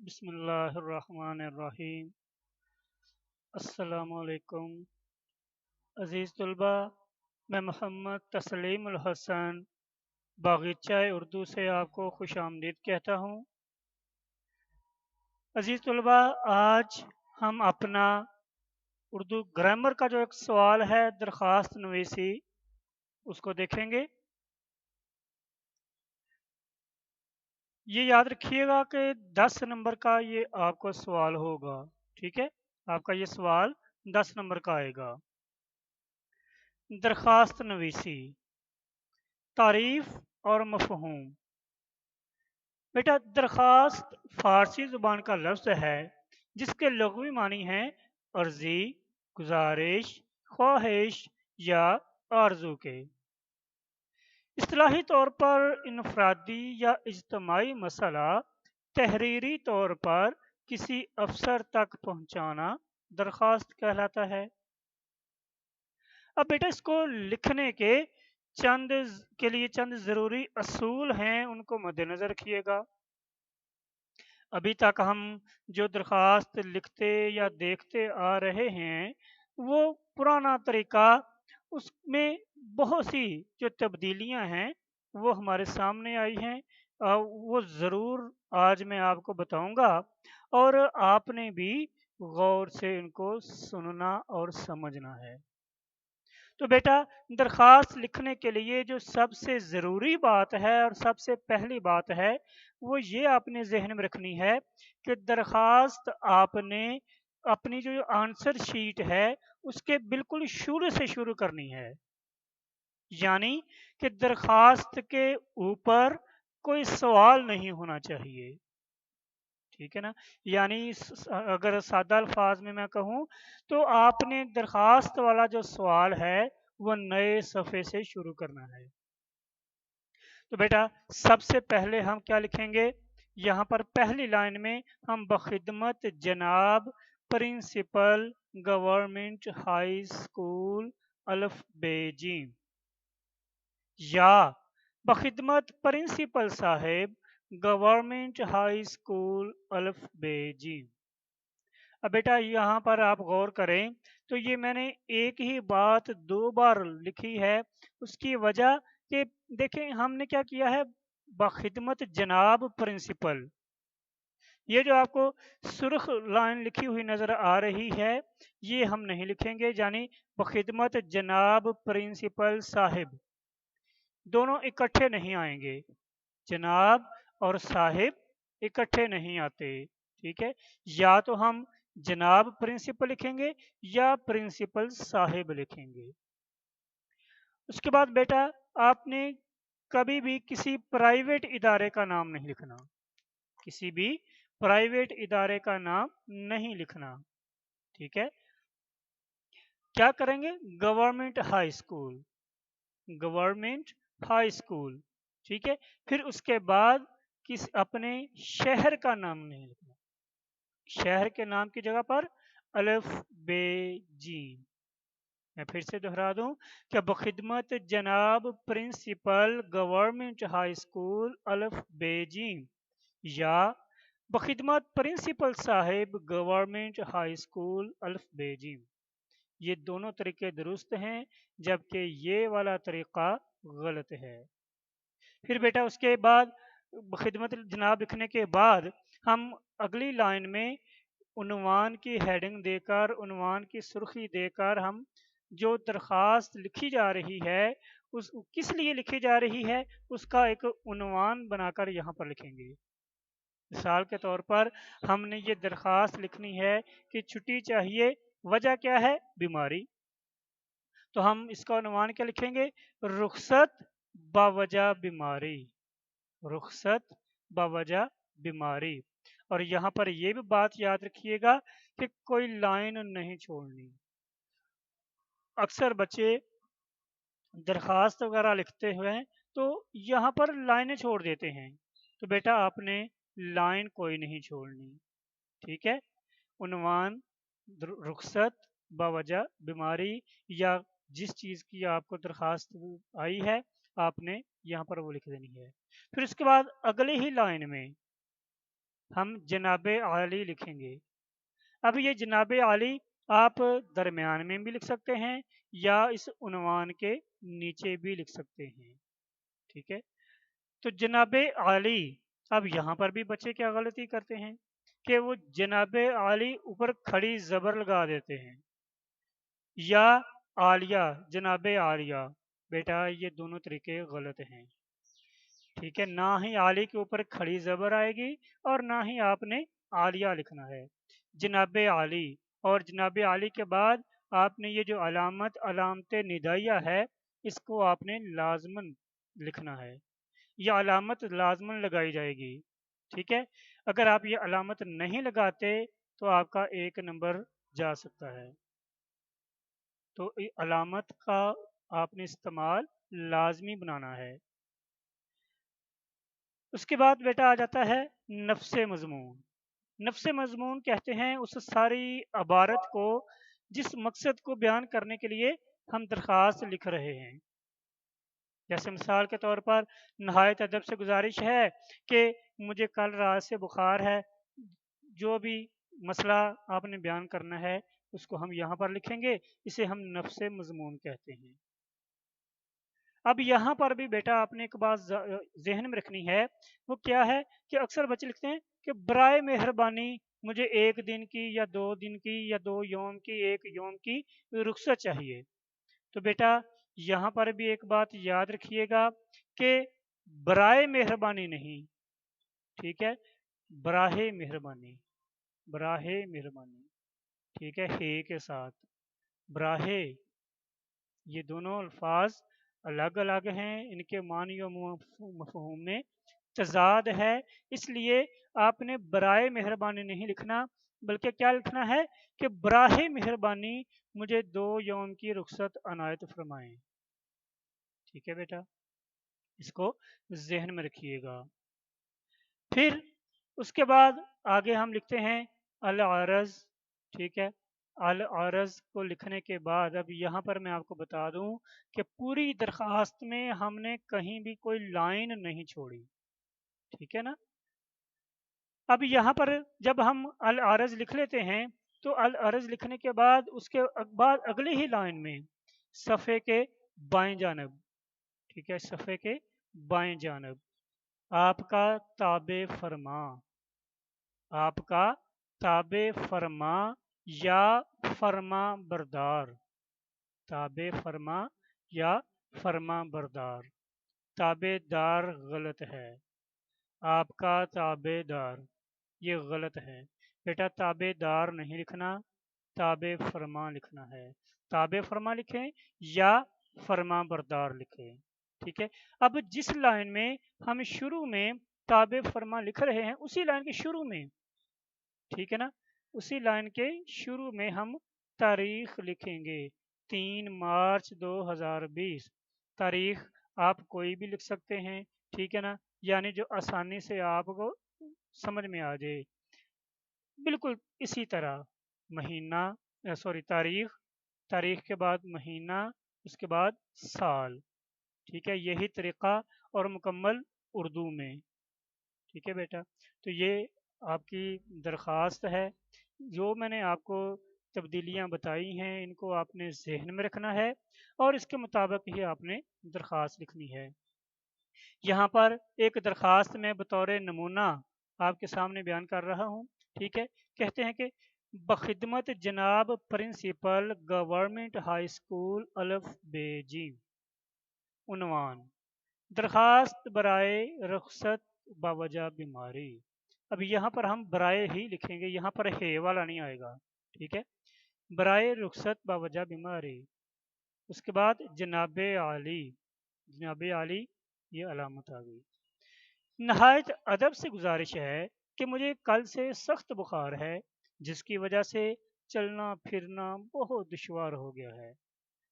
بسم اللہ الرحمن الرحیم۔ السلام علیکم عزیز طلبہ، میں محمد تسلیم الحسن باغیچہ اردو سے آپ کو خوش آمدید کہتا ہوں۔ عزیز طلبہ، آج ہم اپنا اردو گرامر کا جو ایک سوال ہے درخواست نویسی اس کو دیکھیں گے۔ یہ یاد رکھیے گا کہ 10 نمبر کا یہ آپ کو سوال ہوگا، ٹھیک ہے؟ آپ کا یہ سوال 10 نمبر کا آئے گا۔ درخواست نویسی، تعریف اور مفہوم۔ بیٹا، درخواست فارسی زبان کا لفظ ہے جس کے لغوی معنی ہیں عرضی، گزارش، خواہش یا آرزو کے۔ اصطلاحی طور پر انفرادی یا اجتماعی مسئلہ تحریری طور پر کسی افسر تک پہنچانا درخواست کہلاتا ہے۔ اب بیٹا، اس کو لکھنے کے لیے چند ضروری اصول ہیں، ان کو مد نظر رکھیے گا۔ ابھی تک ہم جو درخواست لکھتے یا دیکھتے آ رہے ہیں وہ پرانا طریقہ، اس میں بہت سی جو تبدیلیاں ہیں وہ ہمارے سامنے آئی ہیں، وہ ضرور آج میں آپ کو بتاؤں گا، اور آپ نے بھی غور سے ان کو سننا اور سمجھنا ہے۔ تو بیٹا، درخواست لکھنے کے لیے جو سب سے ضروری بات ہے اور سب سے پہلی بات ہے وہ یہ آپ نے ذہن میں رکھنی ہے کہ درخواست آپ نے اپنی جو آنسر شیٹ ہے اس کے بالکل شروع سے شروع کرنی ہے، یعنی کہ درخواست کے اوپر کوئی سوال نہیں ہونا چاہیے، ٹھیک ہے نا؟ یعنی اگر سادہ الفاظ میں کہوں تو آپ نے درخواست والا جو سوال ہے وہ نئے صفحے سے شروع کرنا ہے۔ تو بیٹا، سب سے پہلے ہم کیا لکھیں گے؟ یہاں پر پہلی لائن میں ہم بخدمت جناب پرنسپل گورنمنٹ ہائی اسکول الف بے جیم، یا بخدمت پرنسپل صاحب گورنمنٹ ہائی اسکول الف بے جیم۔ اب بیٹا یہاں پر آپ غور کریں تو یہ میں نے ایک ہی بات 2 بار لکھی ہے، اس کی وجہ کہ دیکھیں ہم نے کیا کیا ہے، بخدمت جناب پرنسپل، یہ جو آپ کو سرخ لائن لکھی ہوئی نظر آ رہی ہے یہ ہم نہیں لکھیں گے، یعنی بخدمت جناب پرنسپل صاحب دونوں اکٹھے نہیں آئیں گے، جناب اور صاحب اکٹھے نہیں آتے، ٹھیک ہے؟ یا تو ہم جناب پرنسپل لکھیں گے یا پرنسپل صاحب لکھیں گے۔ اس کے بعد بیٹا آپ نے کبھی بھی کسی پرائیویٹ ادارے کا نام نہیں لکھنا، کسی بھی پرائیویٹ ادارے کا نام نہیں لکھنا، ٹھیک ہے؟ کیا کریں گے؟ Government high school, government high school, ٹھیک ہے؟ پھر اس کے بعد اپنے شہر کا نام نہیں لکھنا، شہر کے نام کی جگہ پر الف بے جیم۔ میں پھر سے دہرا دوں کہ بخدمت جناب پرنسپل گورنمنٹ ہائی اسکول الف بے جیم، یا بخدمت پرنسپل صاحب گورنمنٹ ہائی اسکول الف بے جیم، یہ دونوں طریقے درست ہیں جبکہ یہ والا طریقہ غلط ہے۔ پھر بیٹا اس کے بعد خدمت جناب لکھنے کے بعد ہم اگلی لائن میں عنوان کی ہیڈنگ دے کر، عنوان کی سرخی دے کر ہم جو درخواست لکھی جا رہی ہے اس کس لیے لکھی جا رہی ہے اس کا ایک عنوان بنا کر یہاں پر لکھیں گے۔ مثال کے طور پر ہم نے یہ درخواست لکھنی ہے کہ چھٹی چاہیے، وجہ کیا ہے؟ بیماری، تو ہم اس کا عنوان کیا لکھیں گے؟ رخصت باوجہ بیماری، رخصت باوجہ بیماری۔ اور یہاں پر یہ بھی بات یاد رکھیے گا کہ کوئی لائن نہیں چھوڑنی، اکثر بچے درخواست وغیرہ لکھتے ہوئے تو یہاں پر لائنیں چھوڑ دیتے ہیں، تو بیٹا آپ نے لائن کوئی نہیں چھوڑنی، ٹھیک ہے؟ عنوان رخصت باوجہ بیماری یا جس چیز کی آپ کو درخواست آئی ہے آپ نے یہاں پر وہ لکھ دینی ہے۔ پھر اس کے بعد اگلے ہی لائن میں हम जनाब आली लिखेंगे। अब ये जनाब आली आप दरमियान में भी लिख सकते हैं या इस उन्वान के नीचे भी लिख सकते हैं। ठीक है, तो जनाब आली, अब यहाँ पर भी बच्चे क्या गलती करते हैं कि वो जनाब आली ऊपर खड़ी जबर लगा देते हैं, या आलिया, जनाब आलिया। बेटा ये दोनों तरीके गलत हैं। ठीक है, ना ही आली के ऊपर खड़ी जबर आएगी और ना ही आपने आलिया लिखना है। जनाब आली, और जनाब आली के बाद आपने ये जो अलामत अलामत निदाइया है इसको आपने लाजमन लिखना है। यह अलामत लाजमन लगाई जाएगी। ठीक है, अगर आप ये अलामत नहीं लगाते तो आपका 1 नंबर जा सकता है। तो अलामत का आपने इस्तेमाल लाजमी बनाना है। उसके बाद बेटा आ जाता है नफ्से मजमून। नफ्से मजमून कहते हैं उस सारी अबारत को जिस मकसद को बयान करने के लिए हम दरख्वास्त लिख रहे हैं। जैसे मिसाल के तौर पर नहायत अदब से गुजारिश है कि मुझे कल रात से बुखार है, जो भी मसला आपने बयान करना है उसको हम यहाँ पर लिखेंगे, इसे हम नफ्से मजमून कहते हैं। अब यहाँ पर भी बेटा आपने एक बात जहन में रखनी है, वो क्या है कि अक्सर बच्चे लिखते हैं कि बराए मेहरबानी मुझे 1 दिन की या 2 दिन की या 2 यौम की 1 यौम की रुख्सत चाहिए। तो बेटा यहाँ पर भी एक बात याद रखिएगा कि बराए मेहरबानी नहीं, ठीक है, बराहे मेहरबानी, बराहे मेहरबानी। ठीक है, हे के साथ बराहे, ये दोनों अल्फाज अलग अलग हैं, इनके मानी और मफहूम में तजाद है। इसलिए आपने बराए मेहरबानी नहीं लिखना, बल्कि क्या लिखना है कि बराहे मेहरबानी मुझे 2 यौम की रुख्सत अनायत फरमाएं। ठीक है बेटा, इसको जहन में रखिएगा। फिर उसके बाद आगे हम लिखते हैं अल आरज। ठीक है, अल आरज को लिखने के बाद अब यहाँ पर मैं आपको बता दूं कि पूरी दरखास्त में हमने कहीं भी कोई लाइन नहीं छोड़ी। ठीक है ना। अब यहाँ पर जब हम अल आरज लिख लेते हैं तो अल आरज लिखने के बाद उसके बाद अगले ही लाइन में सफ़े के बाएं जानब, ठीक है, सफ़े के बाएं जानब आपका ताबे फरमा, आपका ताबे फरमा या फरमा बरदार, ताबे फरमा या फरमा बरदार। ताबेदार गलत है, आपका ताबेदार ये गलत है। बेटा ताबेदार नहीं लिखना, ताबे फरमा लिखना है। ताबे फरमा लिखें या फरमा बरदार लिखें। ठीक है, अब जिस लाइन में हम शुरू में ताबे फरमा लिख रहे हैं उसी लाइन के शुरू में, ठीक है ना, उसी लाइन के शुरू में हम तारीख लिखेंगे 3 मार्च 2020। तारीख आप कोई भी लिख सकते हैं, ठीक है ना, यानी जो आसानी से आपको समझ में आ जाए। बिल्कुल इसी तरह महीना, सॉरी तारीख, तारीख के बाद महीना, उसके बाद साल। ठीक है, यही तरीका और मुकम्मल उर्दू में। ठीक है बेटा, तो ये आपकी दरख्वास्त है। जो मैंने आपको तब्दीलियाँ बताई हैं इनको आपने जहन में रखना है और इसके मुताबिक ही आपने दरख्वास्त लिखनी है। यहाँ पर एक दरख्वास्त में बतौर नमूना आपके सामने बयान कर रहा हूँ। ठीक है, कहते हैं कि बखिदमत जनाब प्रिंसिपल गवर्नमेंट हाई स्कूल अलफ बेजी, उन्वान दरखास्त बराए रुखसत बावजह बीमारी। अब यहाँ पर हम बराए ही लिखेंगे, यहाँ पर हे वाला नहीं आएगा। ठीक है, बराए रुखसत बावजह बीमारी। उसके बाद जनाब आली, जनाब आली ये अलामत आ गई। नहायत अदब से गुजारिश है कि मुझे कल से सख्त बुखार है जिसकी वजह से चलना फिरना बहुत दुश्वार हो गया है।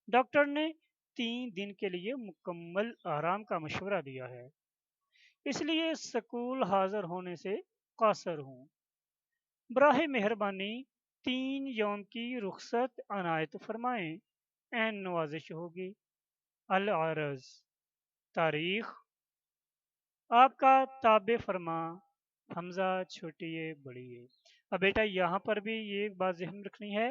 डॉक्टर ने 3 दिन के लिए मुकम्मल आराम का मशवरा दिया है, इसलिए स्कूल हाजिर होने से कासर हूँ। बराह मेहरबानी 3 यौम की रुखसत अनायत फरमाएं, एन नवाजिश होगी। अल आरज तारीख आपका ताबे फरमा हमज़ा छोटी ये बड़ी ये। अब बेटा यहाँ पर भी ये एक बात ज़हन में रखनी है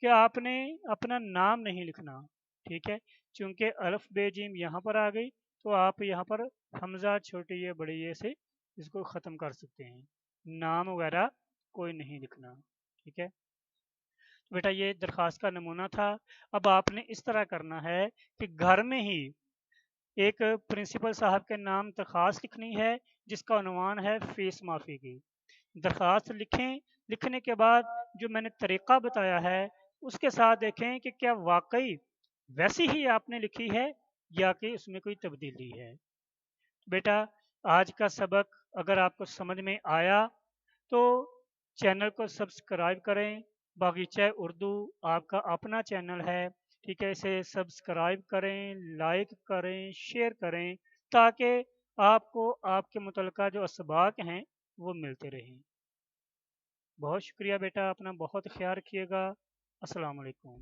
कि आपने अपना नाम नहीं लिखना, ठीक है? चूँकि अल्फ़ बे जीम यहाँ पर आ गई, तो आप यहाँ पर हमज़ा छोटी ये बड़ी ये से इसको ख़त्म कर सकते हैं। नाम वगैरह कोई नहीं लिखना, ठीक है? तो बेटा ये दरख्वास्त का नमूना था। अब आपने इस तरह करना है कि घर में ही एक प्रिंसिपल साहब के नाम दरख्वास्त लिखनी है जिसका उन्वान है फीस माफ़ी की। दरख्वास्त लिखें, लिखने के बाद जो मैंने तरीक़ा बताया है उसके साथ देखें कि क्या वाक़ई वैसी ही आपने लिखी है या कि उसमें कोई तब्दीली है। बेटा आज का सबक अगर आपको समझ में आया तो चैनल को सब्सक्राइब करें। बागीचा उर्दू आपका अपना चैनल है, ठीक है? इसे सब्सक्राइब करें, लाइक करें, शेयर करें ताकि आपको आपके मुतल्लिका जो असबाक हैं वो मिलते रहें। बहुत शुक्रिया बेटा, अपना बहुत ख्याल रखिएगा। अस्सलाम वालेकुम।